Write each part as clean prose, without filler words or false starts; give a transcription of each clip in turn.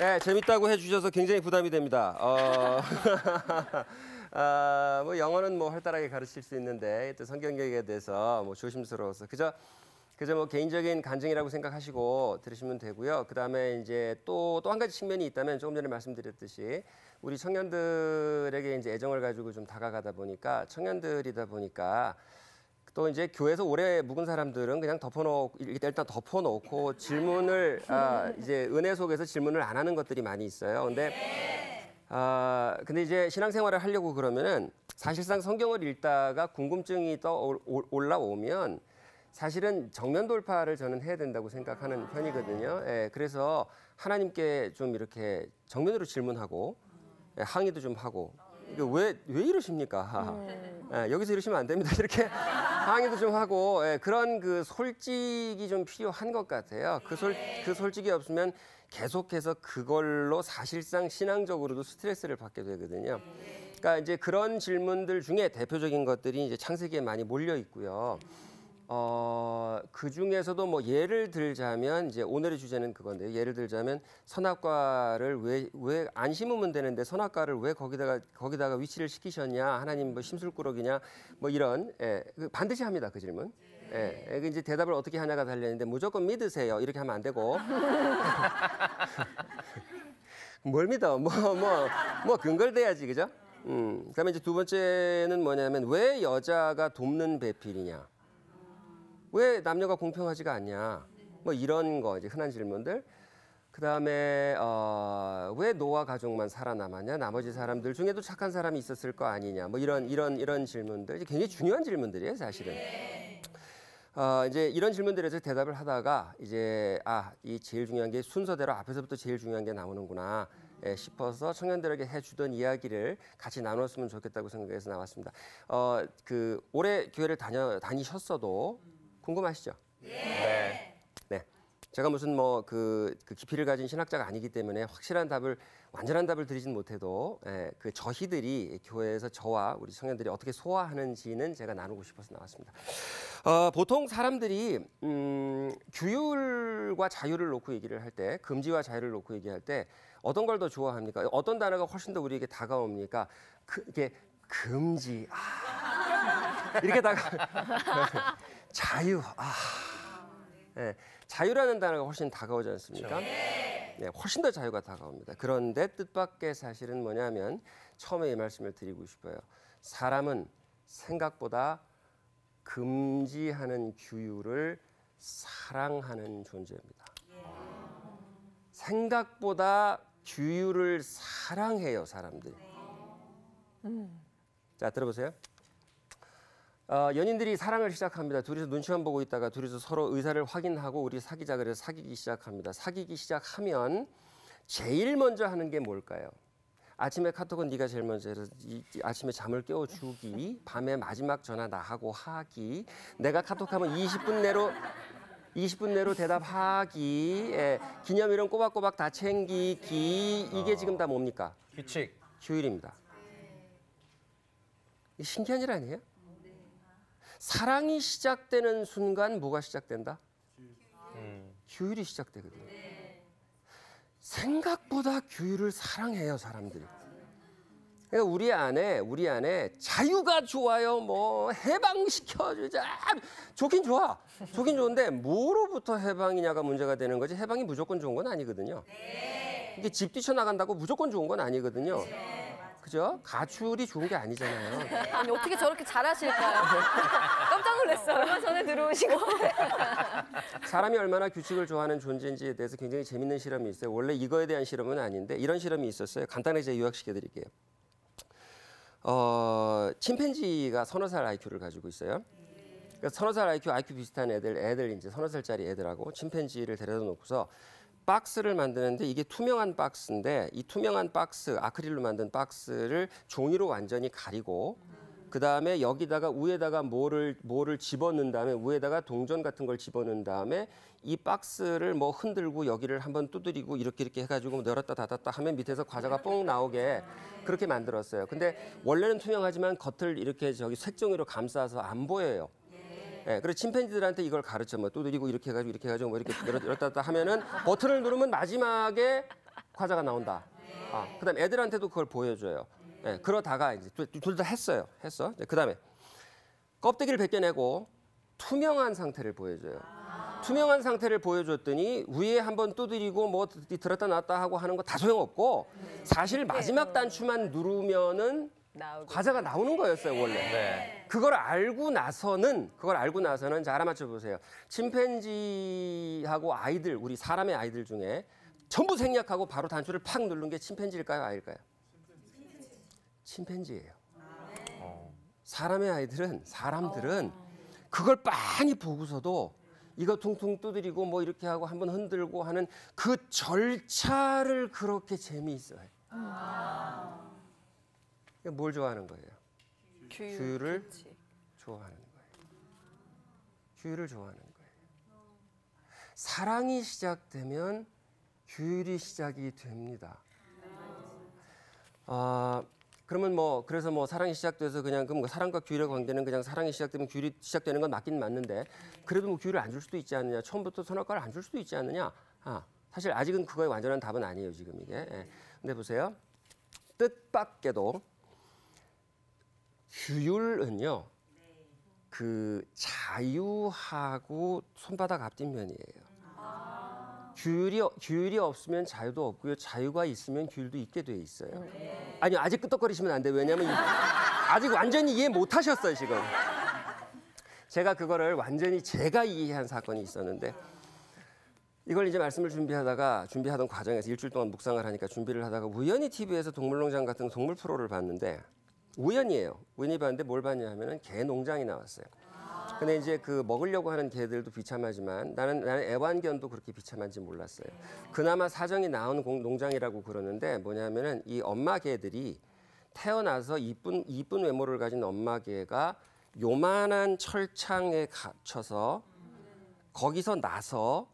네, 재밌다고 해주셔서 굉장히 부담이 됩니다. 뭐 영어는 뭐 활달하게 가르칠 수 있는데 또 성경역에 대해서 뭐 조심스러워서 그저 뭐 개인적인 간증이라고 생각하시고 들으시면 되고요. 그다음에 이제 또 한 가지 측면이 있다면 조금 전에 말씀드렸듯이 우리 청년들에게 이제 애정을 가지고 좀 다가가다 보니까 청년들이다 보니까 또 이제 교회에서 오래 묵은 사람들은 그냥 일단 덮어놓고 질문을 이제 은혜 속에서 질문을 안 하는 것들이 많이 있어요. 근데 이제 신앙생활을 하려고 그러면은 사실상 성경을 읽다가 궁금증이 올라오면 사실은 정면 돌파를 저는 해야 된다고 생각하는 편이거든요. 예, 그래서 하나님께 좀 이렇게 정면으로 질문하고 항의도 좀 하고 왜 이러십니까? 여기서 이러시면 안 됩니다. 이렇게 항의도 좀 하고 그런 그 솔직이 좀 필요한 것 같아요. 그 솔직이 없으면 계속해서 그걸로 사실상 신앙적으로도 스트레스를 받게 되거든요. 그러니까 이제 그런 질문들 중에 대표적인 것들이 이제 창세기에 많이 몰려 있고요. 그 중에서도 뭐 예를 들자면 이제 오늘의 주제는 그건데요. 예를 들자면 선악과를 왜 안 심으면 되는데 선악과를 왜 거기다가 위치를 시키셨냐? 하나님 뭐 심술꾸러기냐? 뭐 이런 반드시 합니다. 그 질문. 이제 대답을 어떻게 하냐가 달려있는데 무조건 믿으세요. 이렇게 하면 안 되고. 뭘 믿어? 뭐 근거를 대야지, 그죠? 그다음에 이제 두 번째는 뭐냐면 왜 여자가 돕는 배필이냐? 왜 남녀가 공평하지가 않냐? 뭐 이런 거 이제 흔한 질문들. 그다음에 왜 노아 가족만 살아남았냐? 나머지 사람들 중에도 착한 사람이 있었을 거 아니냐? 뭐 이런 질문들 굉장히 중요한 질문들이에요, 사실은. 이제 이런 질문들에서 대답을 하다가 이제 이 제일 중요한 게 순서대로 앞에서부터 제일 중요한 게 나오는구나 싶어서 청년들에게 해주던 이야기를 같이 나눴으면 좋겠다고 생각해서 나왔습니다. 그 올해 교회를 다니셨어도 궁금하시죠? 네. 제가 무슨 뭐 그 깊이를 가진 신학자가 아니기 때문에 완전한 답을 드리진 못해도 그 저희들이 교회에서 저와 우리 청년들이 어떻게 소화하는지는 제가 나누고 싶어서 나왔습니다. 보통 사람들이 규율과 자유를 놓고 얘기를 할 때, 금지와 자유를 놓고 얘기할 때 어떤 걸 더 좋아합니까? 어떤 단어가 훨씬 더 우리에게 다가옵니까? 이게 금지, 이렇게 자유, 자유라는 단어가 훨씬 다가오지 않습니까? 네, 훨씬 더 자유가 다가옵니다. 그런데 뜻밖의 사실은 뭐냐면 처음에 이 말씀을 드리고 싶어요. 사람은 생각보다 금지하는 규율을 사랑하는 존재입니다. 생각보다 규율을 사랑해요, 사람들이. 자, 들어보세요. 연인들이 사랑을 시작합니다. 둘이서 눈치만 보고 있다가 둘이서 서로 의사를 확인하고 우리 사귀자 그래서 사귀기 시작합니다. 사귀기 시작하면 제일 먼저 하는 게 뭘까요? 아침에 카톡은 네가 제일 먼저 해서 아침에 잠을 깨워주기, 밤에 마지막 전화 나하고 하기, 내가 카톡하면 20분 내로 대답하기, 기념일은 꼬박꼬박 다 챙기기, 이게 지금 다 뭡니까? 규칙. 규율입니다. 신기한 일 아니에요? 사랑이 시작되는 순간 뭐가 시작된다? 규율이 시작되거든요. 생각보다 규율을 사랑해요, 사람들이. 그러니까 우리 안에 자유가 좋아요. 뭐 해방시켜주자. 좋긴 좋은데 뭐로부터 해방이냐가 문제가 되는 거지. 해방이 무조건 좋은 건 아니거든요. 이게 집 뛰쳐나간다고 무조건 좋은 건 아니거든요. 그죠? 가출이 좋은 게 아니잖아요. 아니 어떻게 저렇게 잘하실까요? 깜짝 놀랐어요. 얼마 전에 들어오시고. 사람이 얼마나 규칙을 좋아하는 존재인지에 대해서 굉장히 재밌는 실험이 있어요. 원래 이거에 대한 실험은 아닌데 이런 실험이 있었어요. 간단하게 제가 요약시켜드릴게요. 침팬지가 서너 살 IQ를 가지고 있어요. 그러니까 서너 살 IQ 비슷한 애들 이제 서너 살짜리 애들하고 침팬지를 데려다 놓고서 박스를 만드는데 이게 투명한 박스인데 이 투명한 박스, 아크릴로 만든 박스를 종이로 완전히 가리고 그 다음에 여기다가 위에다가 뭐를 집어넣은 다음에 위에다가 동전 같은 걸 집어넣은 다음에 이 박스를 뭐 흔들고 여기를 한번 두드리고 이렇게 해가지고 열었다 닫았다 하면 밑에서 과자가 뽕 나오게 그렇게 만들었어요. 근데 원래는 투명하지만 겉을 이렇게 색종이로 감싸서 안 보여요. 그래서 침팬지들한테 이걸 가르쳐 뭐 두드리고 이렇게 해가지고 뭐 이렇게 열었다 닫았다 하면은 버튼을 누르면 마지막에 과자가 나온다. 그다음에 애들한테도 그걸 보여줘요. 예, 그러다가 이제 둘 다 했어. 그다음에 껍데기를 벗겨내고 투명한 상태를 보여줘요. 투명한 상태를 보여줬더니 위에 한번 두드리고 뭐 들었다 놨다 하고 하는 거 다 소용없고 사실 마지막 단추만 누르면은 과자가 나오는 거였어요 원래. 네. 그걸 알고 나서는 자 알아맞혀 보세요. 침팬지하고 아이들 우리 사람의 아이들 중에 전부 생략하고 바로 단추를 팍 누른 게 침팬지일까요, 아이일까요? 침팬지예요. 사람의 아이들은 사람들은 그걸 빤히 보고서도 이거 퉁퉁 두드리고 뭐 이렇게 하고 한번 흔들고 하는 그 절차를 그렇게 재미있어요. 뭘 좋아하는 거예요? 규율을 좋아하는 거예요. 규율을 좋아하는 거예요. 사랑이 시작되면 규율이 시작이 됩니다. 그러면 그래서 사랑이 시작돼서 그냥 그럼 사랑과 규율의 관계는 그냥 사랑이 시작되면 규율이 시작되는 건 맞긴 맞는데 그래도 규율을 안 줄 수도 있지 않느냐. 처음부터 선악과를 안 줄 수도 있지 않느냐. 사실 아직은 그거의 완전한 답은 아니에요 지금 이게. 예. 근데 보세요. 뜻밖에도 규율은요. 그 자유하고 손바닥 앞뒷면이에요. 규율이 없으면 자유도 없고요. 자유가 있으면 규율도 있게 돼 있어요. 아니 아직 끄떡거리시면 안 돼요. 왜냐하면 아직 완전히 이해 못 하셨어요 지금. 제가 그거를 완전히 제가 이해한 사건이 있었는데 이걸 이제 말씀을 준비하던 과정에서 일주일 동안 묵상을 하니까 준비를 하다가 우연히 TV에서 동물농장 같은 동물 프로를 봤는데 우연히 봤는데 뭘 봤냐 하면은 개 농장이 나왔어요. 근데 이제 그 먹으려고 하는 개들도 비참하지만 나는 애완견도 그렇게 비참한지 몰랐어요. 그나마 사정이 나온 농장이라고 그러는데 뭐냐면은 이 엄마 개들이 태어나서 이쁜 외모를 가진 엄마 개가 요만한 철창에 갇혀서 거기서 나서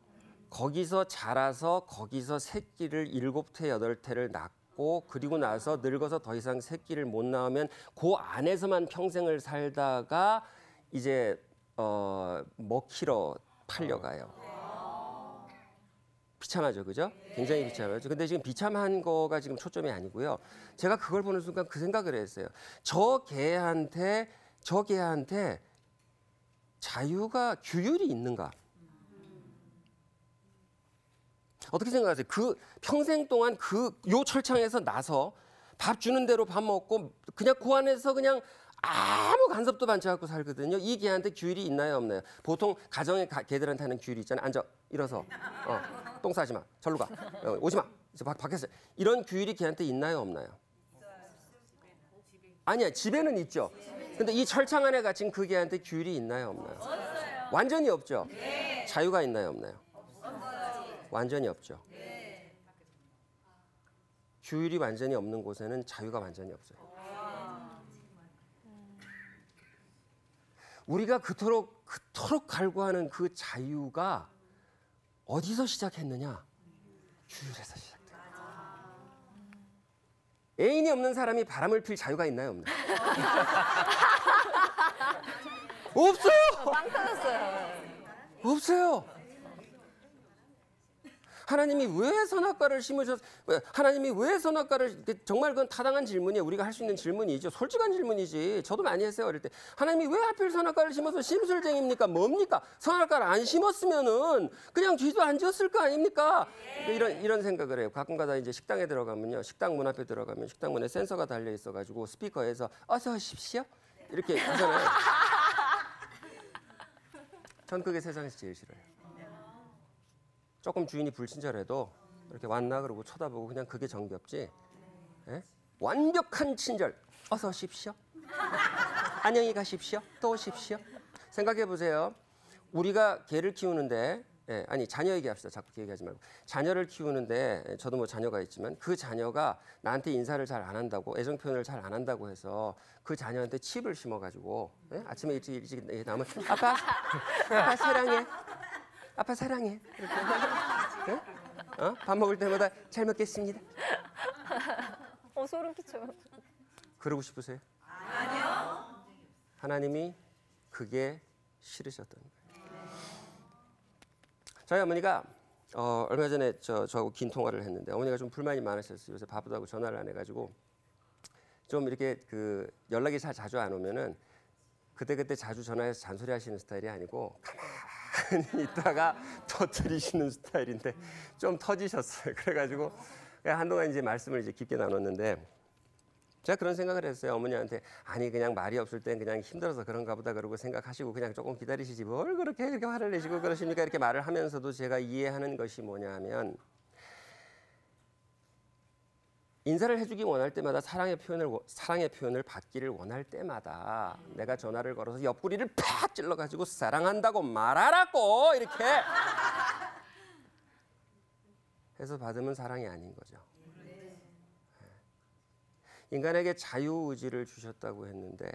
거기서 자라서 거기서 새끼를 7태 8태를 낳고 그리고 나서 늙어서 더 이상 새끼를 못 낳으면 그 안에서만 평생을 살다가 이제 먹히러 팔려가요. 비참하죠, 그죠? 굉장히 비참하죠. 근데 지금 비참한 거가 지금 초점이 아니고요. 제가 그걸 보는 순간 그 생각을 했어요. 저 개한테 자유가 규율이 있는가? 어떻게 생각하세요? 그 평생 동안 요 철창에서 나서 밥 주는 대로 밥 먹고 그냥 그 안에서 그냥 아무 간섭도 받지 않고 살거든요. 이 개한테 규율이 있나요, 없나요? 보통 가정의 개들한테 하는 규율이 있잖아요. 앉아, 일어서, 똥 싸지 마, 절로 가, 오지 마, 밖에서 이런 규율이 개한테 있나요, 없나요? 아니야, 집에는 있죠. 근데 이 철창 안에 갇힌 그 개한테 규율이 있나요, 없나요? 완전히 없죠. 자유가 있나요, 없나요? 완전히 없죠. 규율이 완전히 없는 곳에는 자유가 완전히 없어요. 우리가 그토록 갈구하는 그 자유가 어디서 시작했느냐? 규율에서 시작돼요. 애인이 없는 사람이 바람을 필 자유가 있나요, 없나요? 없어요. 빵 터졌어요. 없어요. 하나님이 왜 선악과를 하나님이 왜 선악과를 정말 그건 타당한 질문이에요. 우리가 할 수 있는 질문이죠. 솔직한 질문이지. 저도 많이 했어요 어릴 때. 하나님이 왜 하필 선악과를 심어서 심술쟁입니까? 뭡니까? 선악과를 안 심었으면은 그냥 뒤도 안 지었을 거 아닙니까? 이런 생각을 해요. 가끔가다 이제 식당에 들어가면요. 식당 문 앞에 들어가면 식당 문에 센서가 달려 있어가지고 스피커에서 어서 오십시오 이렇게 하잖아요. 전 그게 세상에서 제일 싫어요. 조금 주인이 불친절해도 이렇게 왔나 그러고 쳐다보고 그냥 그게 정겹지. 예? 완벽한 친절. 어서 오십시오. 안녕히 가십시오. 또 오십시오. 생각해 보세요. 우리가 개를 키우는데 자녀 얘기합시다. 자꾸 얘기하지 말고. 자녀를 키우는데 저도 뭐 자녀가 있지만 그 자녀가 나한테 인사를 잘 안 한다고 애정 표현을 잘 안 한다고 해서 그 자녀한테 칩을 심어가지고 아침에 일찍 나오면 아빠 사랑해. 아빠 사랑해. 이렇게. 밥 먹을 때마다 잘 먹겠습니다. 소름 끼쳐. 그러고 싶으세요? 아니요. 하나님이 그게 싫으셨던 거예요. 저희 어머니가 얼마 전에 저하고 긴 통화를 했는데 어머니가 좀 불만이 많으셨어요. 요새 바쁘다고 전화를 안 해가지고 좀 이렇게 그 연락이 잘 자주 안 오면은 그때 자주 전화해서 잔소리하시는 스타일이 아니고 가만히 있다가 터뜨리시는 스타일인데 좀 터지셨어요. 그래가지고 한동안 이제 말씀을 이제 깊게 나눴는데 제가 그런 생각을 했어요. 어머니한테 아니 그냥 말이 없을 땐 그냥 힘들어서 그런가 보다 그러고 생각하시고 그냥 조금 기다리시지 뭘 그렇게 화를 내시고 그러십니까? 이렇게 말을 하면서도 제가 이해하는 것이 뭐냐 하면 인사를 해주기 원할 때마다 사랑의 표현을 받기를 원할 때마다 내가 전화를 걸어서 옆구리를 팍 찔러가지고 사랑한다고 말하라고 이렇게 해서 받으면 사랑이 아닌 거죠. 인간에게 자유의지를 주셨다고 했는데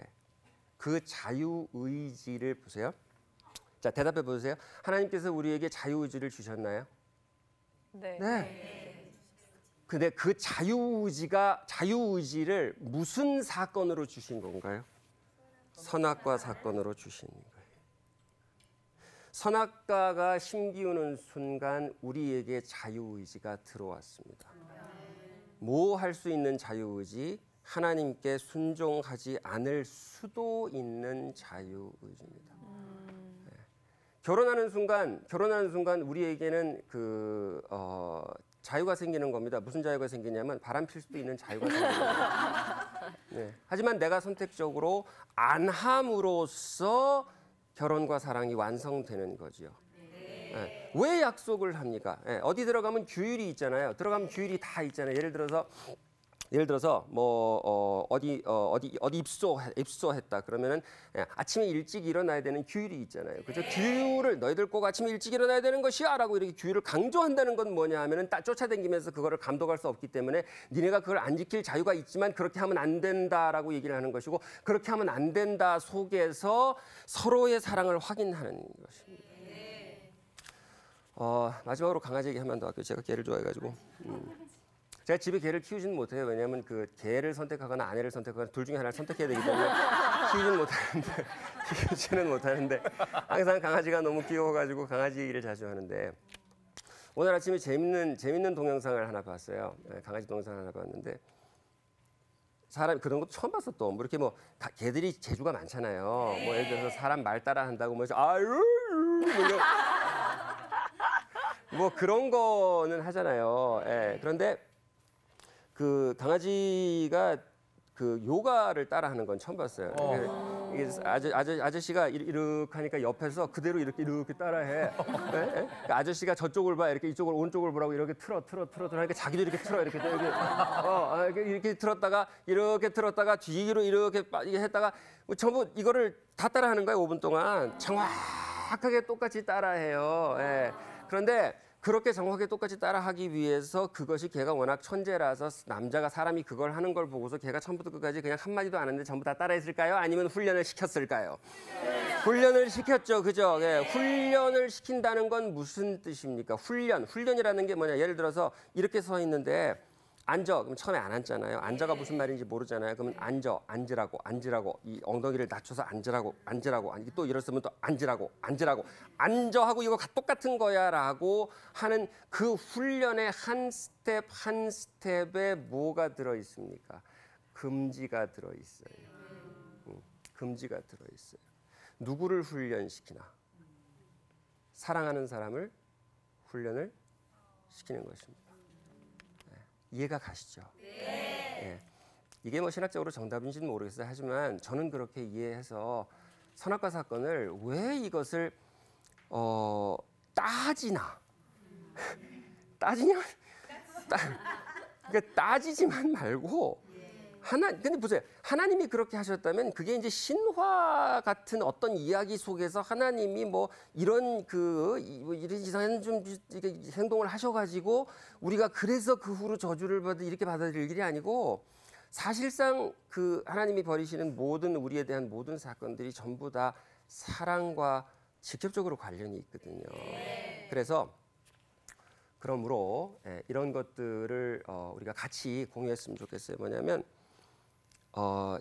그 자유의지를 보세요. 자, 대답해 보세요. 하나님께서 우리에게 자유의지를 주셨나요? 네. 네. 근데 그 자유의지를 무슨 사건으로 주신 건가요? 선악과 사건으로 주신 거예요. 선악과가 심기우는 순간 우리에게 자유의지가 들어왔습니다. 뭐 할 수 있는 자유의지? 하나님께 순종하지 않을 수도 있는 자유의지입니다. 네. 결혼하는 순간 우리에게는 자유가 생기는 겁니다. 무슨 자유가 생기냐면 바람 필 수도 있는 자유가 생기는 겁니다. 네. 하지만 내가 선택적으로 안 함으로써 결혼과 사랑이 완성되는 거죠. 네. 왜 약속을 합니까? 네. 어디 들어가면 규율이 있잖아요. 들어가면 규율이 다 있잖아요. 예를 들어서 뭐 어디 입소했다 그러면은 아침에 일찍 일어나야 되는 규율이 있잖아요. 그죠? 규율을 너희들 꼭 아침에 일찍 일어나야 되는 것이야라고 이렇게 규율을 강조한다는 건 뭐냐 하면은 쫓아다니면서 그거를 감독할 수 없기 때문에 니네가 그걸 안 지킬 자유가 있지만 그렇게 하면 안 된다라고 얘기를 하는 것이고 그렇게 하면 안 된다 속에서 서로의 사랑을 확인하는 것입니다. 마지막으로 강아지 얘기 한번 더 할게요. 제가 개를 좋아해가지고. 제가 집에 개를 키우지는 못해요. 왜냐하면 그 개를 선택하거나 아내를 선택하거나 둘 중에 하나를 선택해야 되기 때문에 키우지는 못하는데 항상 강아지가 너무 귀여워가지고 강아지 얘기를 자주 하는데 오늘 아침에 재밌는 동영상을 하나 봤어요. 강아지 동영상 하나 봤는데 사람 그런 것도 처음 봤어 또. 뭐 이렇게 뭐 개들이 재주가 많잖아요. 뭐 예를 들어서 사람 말 따라 한다고 뭐 아유 뭐 그런 거는 하잖아요. 예. 그런데 그 강아지가 그 요가를 따라하는 건 처음 봤어요. 이게 아저씨가 이렇게 하니까 옆에서 그대로 이렇게 따라해. 네? 그 아저씨가 저쪽을 봐, 이렇게 이쪽을 오른쪽을 보라고 이렇게 틀어 하니까 자기도 이렇게 틀어 이렇게 틀었다가 이렇게 틀었다가 뒤로 이렇게 했다가 전부 이거를 다 따라하는 거예요. 5분 동안 정확하게 똑같이 따라해요. 예. 그런데 그렇게 정확하게 똑같이 따라하기 위해서 그것이 걔가 워낙 천재라서 사람이 그걸 하는 걸 보고서 걔가 처음부터 끝까지 그냥 한마디도 안 했는데 전부 다 따라했을까요? 아니면 훈련을 시켰을까요? 훈련을 시켰죠. 그죠? 예. 훈련을 시킨다는 건 무슨 뜻입니까? 훈련이라는 게 뭐냐? 예를 들어서 이렇게 서 있는데 앉아. 그럼 처음에 안 앉잖아요. 앉아가 무슨 말인지 모르잖아요. 그러면 앉으라고. 이 엉덩이를 낮춰서 앉으라고. 또 일어서면 또 앉으라고. 앉아 하고 이거 똑같은 거야라고 하는 그 훈련의 한 스텝 한 스텝에 뭐가 들어 있습니까? 금지가 들어 있어요. 금지가 들어 있어요. 누구를 훈련시키나? 사랑하는 사람을 훈련을 시키는 것입니다. 이해가 가시죠? 네. 이게 뭐 신학적으로 정답인지는 모르겠어요. 하지만 저는 그렇게 이해해서 선악과 사건을 왜 이것을 따지냐? 그러니까 따지지만 말고 근데 보세요. 하나님이 그렇게 하셨다면 그게 이제 신화 같은 어떤 이야기 속에서 하나님이 뭐 이런 이런 이상한 좀 행동을 하셔가지고 우리가 그래서 그 후로 저주를 이렇게 받아들일 일이 아니고 사실상 그 하나님이 벌이시는 우리에 대한 모든 사건들이 전부 다 사랑과 직접적으로 관련이 있거든요. 그래서 그러므로 이런 것들을 우리가 같이 공유했으면 좋겠어요. 뭐냐면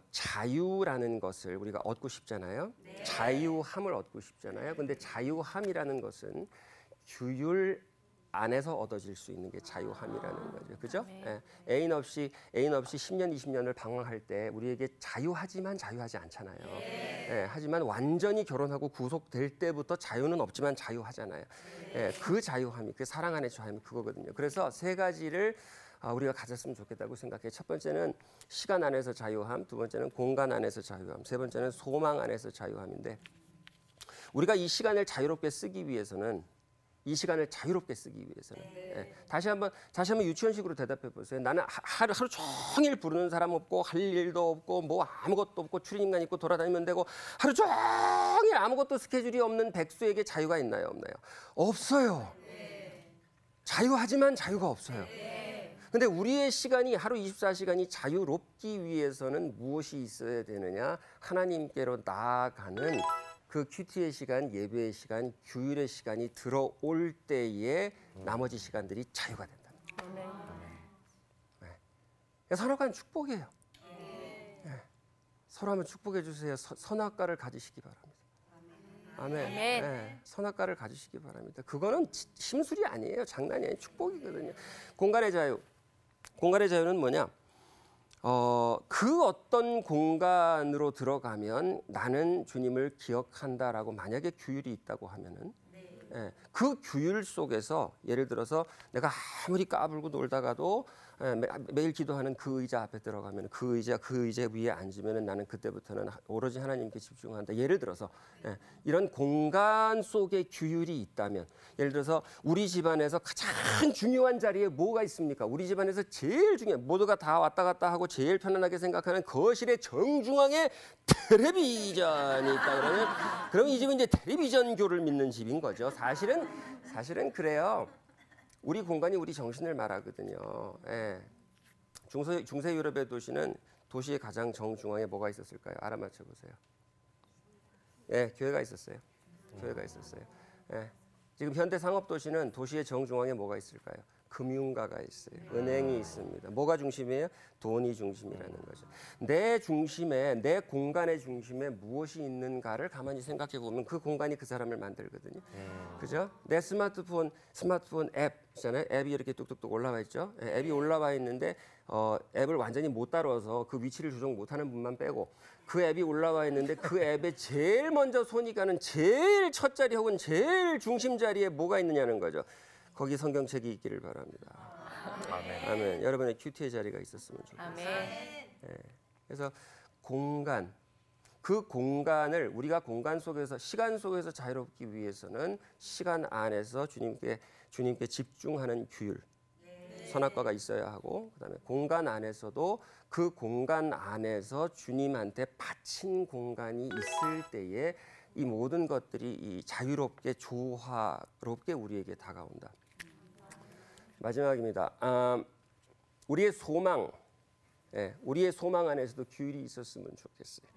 자유라는 것을 우리가 얻고 싶잖아요. 자유함을 얻고 싶잖아요. 근데 자유함이라는 것은 규율 안에서 얻어질 수 있는 게 자유함이라는 거죠. 그죠? 예. 애인 없이 10년, 20년을 방황할 때 우리에게 자유하지만 자유하지 않잖아요. 예. 하지만 완전히 결혼하고 구속될 때부터 자유는 없지만 자유하잖아요. 예. 그 자유함이, 그 사랑 안의 자유함이 그거거든요. 그래서 세 가지를 우리가 가졌으면 좋겠다고 생각해요. 첫 번째는 시간 안에서 자유함, 두 번째는 공간 안에서 자유함, 세 번째는 소망 안에서 자유함인데, 우리가 이 시간을 자유롭게 쓰기 위해서는 예, 다시 한번 유치원식으로 대답해 보세요. 나는 하루 종일 부르는 사람 없고 할 일도 없고 뭐 아무것도 없고 출입인간 있고 돌아다니면 되고 하루 종일 아무것도 스케줄이 없는 백수에게 자유가 있나요, 없나요? 없어요. 자유하지만 자유가 없어요. 근데 우리의 시간이 하루 24시간이 자유롭기 위해서는 무엇이 있어야 되느냐? 하나님께로 나아가는 그 큐티의 시간, 예배의 시간, 규율의 시간이 들어올 때에 나머지 시간들이 자유가 된다. 네. 선악과는 축복이에요. 네. 서로 한번 축복해 주세요. 선악과를 가지시기 바랍니다. 아멘. 네. 선악과를 가지시기 바랍니다. 그거는 심술이 아니에요. 장난이 아니에요. 축복이거든요. 공간의 자유. 공간의 자유는 뭐냐? 그 어떤 공간으로 들어가면 나는 주님을 기억한다라고 만약에 규율이 있다고 하면은, 예, 그 규율 속에서 예를 들어서 내가 아무리 까불고 놀다가도 매일 기도하는 그 의자 앞에 들어가면 그 의자 위에 앉으면 나는 그때부터는 오로지 하나님께 집중한다. 예를 들어서 이런 공간 속에 규율이 있다면, 예를 들어서 우리 집안에서 가장 중요한 자리에 뭐가 있습니까? 우리 집안에서 제일 중요한, 모두가 다 왔다 갔다 하고 제일 편안하게 생각하는 거실의 정중앙에 텔레비전이 있다 그러면 이 집은 이제 텔레비전교를 믿는 집인 거죠. 사실은 그래요. 우리 공간이 우리 정신을 말하거든요. 예. 중세 유럽의 도시는 도시의 가장 정중앙에 뭐가 있었을까요? 알아맞혀 보세요. 예, 교회가 있었어요. 교회가 있었어요. 예. 지금 현대 상업 도시는 도시의 정중앙에 뭐가 있을까요? 금융가가 있어요. 은행이 있습니다. 뭐가 중심이에요? 돈이 중심이라는 거죠. 내 중심에, 내 공간의 중심에 무엇이 있는가를 가만히 생각해 보면 그 공간이 그 사람을 만들거든요. 그죠? 내 스마트폰 앱 있잖아요. 앱이 이렇게 뚝뚝뚝 올라와 있죠. 앱이 올라와 있는데 앱을 완전히 못 다뤄서 그 위치를 조정 못하는 분만 빼고 그 앱이 올라와 있는데 그 앱에 제일 먼저 손이 가는 제일 첫 자리 혹은 제일 중심 자리에 뭐가 있느냐는 거죠. 거기 성경책이 있기를 바랍니다. 아멘. 아멘. 여러분의 큐티의 자리가 있었으면 좋겠어요. 아멘. 예. 그래서 공간, 그 공간을 우리가 공간 속에서, 시간 속에서 자유롭기 위해서는 시간 안에서 주님께 집중하는 규율, 선악과가 있어야 하고, 그다음에 공간 안에서도 그 공간 안에서 주님한테 바친 공간이 있을 때에 이 모든 것들이 이 자유롭게 조화롭게 우리에게 다가온다. 마지막입니다. 우리의 소망 안에서도 규율이 있었으면 좋겠어요.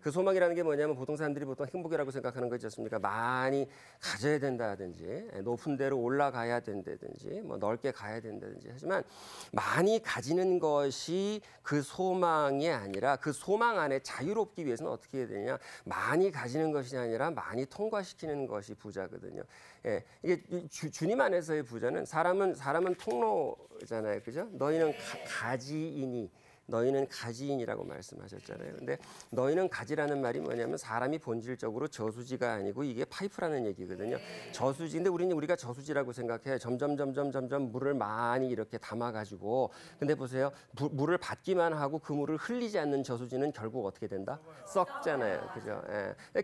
그 소망이라는 게 뭐냐면 보통 사람들이 보통 행복이라고 생각하는 거 있지 않습니까? 많이 가져야 된다든지 높은 데로 올라가야 된다든지 뭐 넓게 가야 된다든지 하지만 많이 가지는 것이 그 소망이 아니라 그 소망 안에 자유롭기 위해서는 어떻게 해야 되냐? 많이 가지는 것이 아니라 많이 통과시키는 것이 부자거든요. 이게 주님 안에서의 부자는 사람은 통로잖아요. 그죠? 너희는 너희는 가지인이라고 말씀하셨잖아요. 근데 너희는 가지라는 말이 뭐냐면 사람이 본질적으로 저수지가 아니고 이게 파이프라는 얘기거든요. 저수지인데 우리가 저수지라고 생각해요. 점점 물을 많이 이렇게 담아가지고, 근데 보세요. 물을 받기만 하고 그 물을 흘리지 않는 저수지는 결국 어떻게 된다? 썩잖아요. 그죠? 근데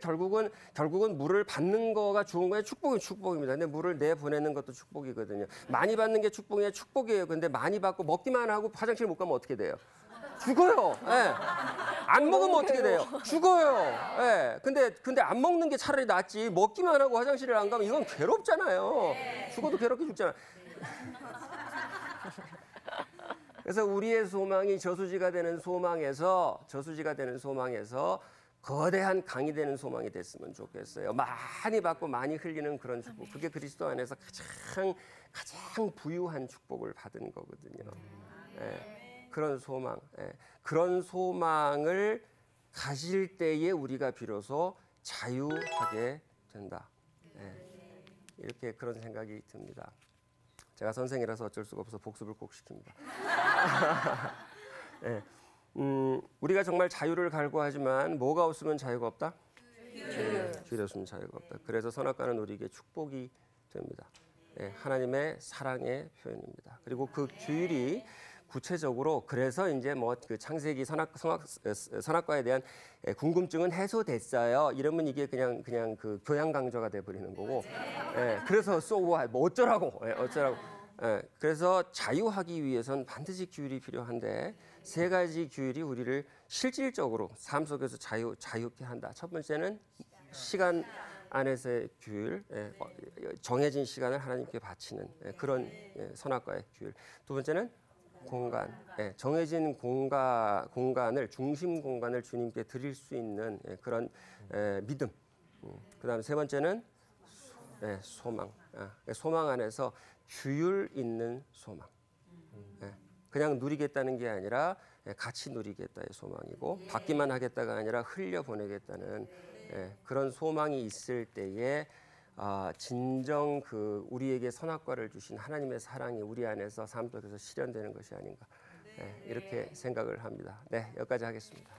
결국은 물을 받는 거가 좋은 거예요. 축복입니다. 근데 물을 내보내는 것도 축복이거든요. 많이 받는 게 축복이에요. 근데 많이 받고 먹기만 하고 화장실 못 가면 어떻게 돼요? 죽어요. 안 먹으면 어떻게 돼요? 죽어요. 근데 안 먹는 게 차라리 낫지. 먹기만 하고 화장실을 안 가면 이건 괴롭잖아요. 죽어도 괴롭게 죽잖아. 그래서 우리의 소망이 저수지가 되는 소망에서 거대한 강이 되는 소망이 됐으면 좋겠어요. 많이 받고 많이 흘리는 그런 축복. 그게 그리스도 안에서 가장 부유한 축복을 받은 거거든요. 그런 소망을 가질 때에 우리가 비로소 자유하게 된다. 이렇게 그런 생각이 듭니다. 제가 선생이라서 어쩔 수가 없어 복습을 꼭 시킵니다. 예, 우리가 정말 자유를 갈구하지만 뭐가 없으면 자유가 없다? 주일이 없으면 자유가 없다. 그래서 선악과는 우리에게 축복이 됩니다. 예, 하나님의 사랑의 표현입니다. 그리고 그 주일이 구체적으로 그래서 이제 뭐 그 창세기 선악과에 대한 궁금증은 해소됐어요. 이러면 이게 그냥 그 교양 강좌가 돼 버리는 거고. 예, 그래서 뭐 어쩌라고. 그래서 자유하기 위해선 반드시 규율이 필요한데 세 가지 규율이 우리를 실질적으로 삶 속에서 자유케 한다. 첫 번째는 시간 안에서의 규율, 정해진 시간을 하나님께 바치는 그런 선악과의 규율. 두 번째는 공간, 정해진 공간을 중심 공간을 주님께 드릴 수 있는 그런 믿음. 그다음 세 번째는 소망. 소망 안에서 규율 있는 소망. 그냥 누리겠다는 게 아니라 같이 누리겠다의 소망이고 받기만 하겠다가 아니라 흘려 보내겠다는 그런 소망이 있을 때에 진정 그 우리에게 선악과를 주신 하나님의 사랑이 우리 안에서 삶 속에서 실현되는 것이 아닌가 이렇게 생각을 합니다. 네, 여기까지 하겠습니다.